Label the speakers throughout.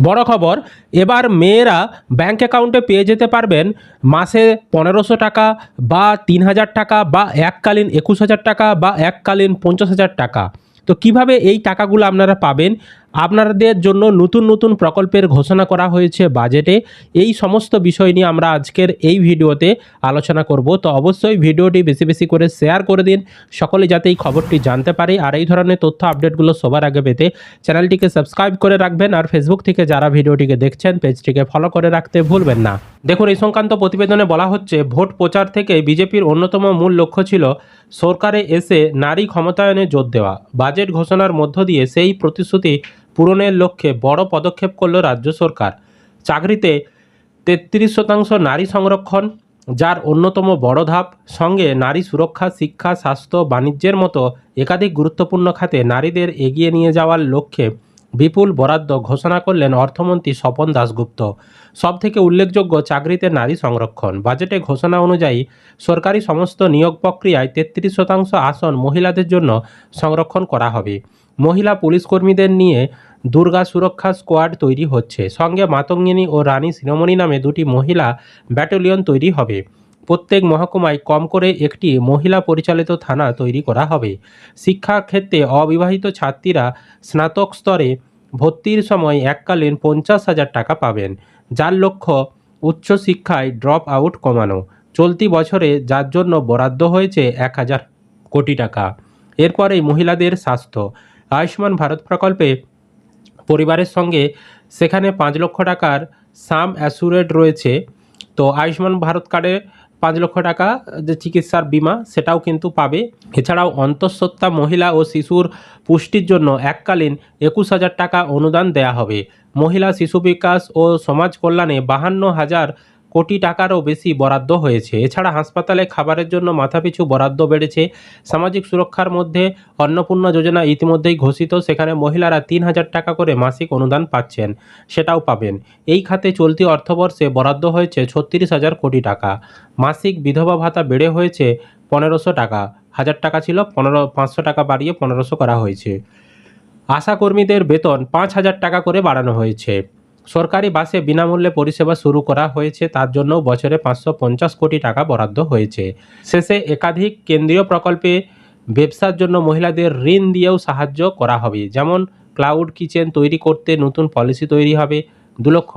Speaker 1: বড় খবর, এবার মেয়েরা ব্যাঙ্ক অ্যাকাউন্টে পেয়ে যেতে পারবেন মাসে ১৫০০ টাকা বা ৩,০০০ টাকা বা এককালীন ২১,০০০ টাকা বা এককালীন ৫০,০০০ টাকা। তো কিভাবে এই টাকাগুলো আপনারা পাবেন? আপনাদের জন্য নতুন নতুন প্রকল্পের ঘোষণা করা হয়েছে বাজেটে। এই সমস্ত বিষয় নিয়ে আমরা আজকের এই ভিডিওতে আলোচনা করব। তো অবশ্যই ভিডিওটি বেশি বেশি করে শেয়ার করে দিন, সকলে যাতে এই খবরটি জানতে পারে। আর এই ধরনের তথ্য আপডেটগুলো সবার আগে পেতে চ্যানেলটিকে সাবস্ক্রাইব করে রাখবেন। আর ফেসবুক থেকে যারা ভিডিওটিকে দেখছেন পেজটিকে ফলো করে রাখতে ভুলবেন না। দেখুন, এই সংক্রান্ত প্রতিবেদনে বলা হচ্ছে, ভোট প্রচার থেকে বিজেপির অন্যতম মূল লক্ষ্য ছিল সরকারে এসে নারী ক্ষমতায়নে জোর দেওয়া। বাজেট ঘোষণার মধ্য দিয়ে সেই প্রতিশ্রুতি পূরণের লক্ষ্যে বড় পদক্ষেপ করল রাজ্য সরকার। চাকরিতে ৩৩% নারী সংরক্ষণ, যার অন্যতম বড় ধাপ, সঙ্গে নারী সুরক্ষা, শিক্ষা, স্বাস্থ্য, বাণিজ্যের মতো একাধিক গুরুত্বপূর্ণ খাতে নারীদের এগিয়ে নিয়ে যাওয়ার লক্ষ্যে বিপুল বরাদ্দ ঘোষণা করলেন অর্থমন্ত্রী স্বপন দাশগুপ্ত। সবথেকে উল্লেখযোগ্য চাকরিতে নারী সংরক্ষণ। বাজেটে ঘোষণা অনুযায়ী সরকারি সমস্ত নিয়োগ প্রক্রিয়ায় ৩৩% আসন মহিলাদের জন্য সংরক্ষণ করা হবে। মহিলা পুলিশ কর্মীদের নিয়ে দুর্গা সুরক্ষা স্কোয়াড তৈরি হচ্ছে, সঙ্গে মাতঙ্গিনী ও রানী শিরোমণি নামে দুটি মহিলা ব্যাটালিয়ন তৈরি হবে। প্রত্যেক মহকুমায় কম করে একটি মহিলা পরিচালিত থানা তৈরি করা হবে। শিক্ষাক্ষেত্রে অবিবাহিত ছাত্রীরা স্নাতক স্তরে ভর্তির সময় এককালীন ৫০,০০০ টাকা পাবেন, যার লক্ষ্য উচ্চশিক্ষায় ড্রপ আউট কমানো। চলতি বছরে যার জন্য বরাদ্দ হয়েছে ১,০০০ কোটি টাকা। এরপরেই মহিলাদের স্বাস্থ্য। আয়ুষ্মান ভারত প্রকল্পে পরিবারের সঙ্গে সেখানে ৫ লক্ষ টাকার সাম অ্যাসুরেড রয়েছে। তো আয়ুষ্মান ভারত কার্ডে ৫ লক্ষ টাকা যে চিকিৎসার বিমা, সেটাও কিন্তু পাবে। এছাড়াও অন্তঃসত্ত্বা মহিলা ও শিশুর পুষ্টির জন্য এককালীন ২১,০০০ টাকা অনুদান দেয়া হবে। মহিলা শিশু বিকাশ ও সমাজ কল্যাণে ৫২,০০০ কোটি টাকারও বেশি বরাদ্দ হয়েছে। এছাড়া হাসপাতালে খাবারের জন্য মাথাপিছু বরাদ্দ বেড়েছে। সামাজিক সুরক্ষার মধ্যে অন্নপূর্ণা যোজনা ইতিমধ্যেই ঘোষিত, সেখানে মহিলারা ৩,০০০ টাকা করে মাসিক অনুদান পাচ্ছেন, সেটাও পাবেন। এই খাতে চলতি অর্থবর্ষে বরাদ্দ হয়েছে ৩৬,০০০ কোটি টাকা। মাসিক বিধবা ভাতা বেড়ে হয়েছে ১৫০০ টাকা। ১,০০০ টাকা ছিল, ৫০০ টাকা বাড়িয়ে ১৫০০ করা হয়েছে। আশাকর্মীদের বেতন ৫,০০০ টাকা করে বাড়ানো হয়েছে। সরকারি বাসে বিনামূল্যে পরিষেবা শুরু করা হয়েছে, তার জন্য বছরে ৫৫০ কোটি টাকা বরাদ্দ হয়েছে। শেষে একাধিক কেন্দ্রীয় প্রকল্পে ব্যবসার জন্য মহিলাদের ঋণ দিয়েও সাহায্য করা হবে। যেমন ক্লাউড কিচেন তৈরি করতে নতুন পলিসি তৈরি হবে। ২ লক্ষ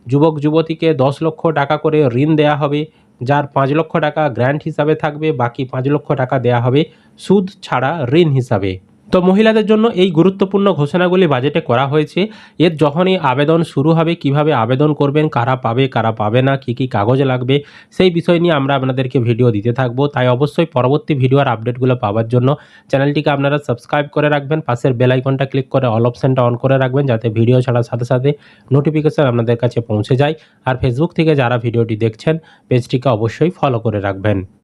Speaker 1: যুবক যুবতীকে ১০ লক্ষ টাকা করে ঋণ দেয়া হবে, যার ৫ লক্ষ টাকা গ্র্যান্ট হিসাবে থাকবে, বাকি ৫ লক্ষ টাকা দেয়া হবে সুদ ছাড়া ঋণ হিসাবে। তো মহিলাদের জন্য এই গুরুত্বপূর্ণ ঘোষণাগুলি বাজেটে করা হয়েছে। এর যখনই আবেদন শুরু হবে, কিভাবে আবেদন করবেন, কারা পাবে কারা পাবে না, কী কী কাগজ লাগবে, সেই বিষয় নিয়ে আমরা আপনাদেরকে ভিডিও দিতে থাকবো। তাই অবশ্যই পরবর্তী ভিডিও আর আপডেটগুলো পাওয়ার জন্য চ্যানেলটিকে আপনারা সাবস্ক্রাইব করে রাখবেন, পাশের বেল আইকনটা ক্লিক করে অল অপশানটা অন করে রাখবেন, যাতে ভিডিও ছাড়ার সাথে সাথে নোটিফিকেশান আপনাদের কাছে পৌঁছে যায়। আর ফেসবুক থেকে যারা ভিডিওটি দেখছেন পেজটিকে অবশ্যই ফলো করে রাখবেন।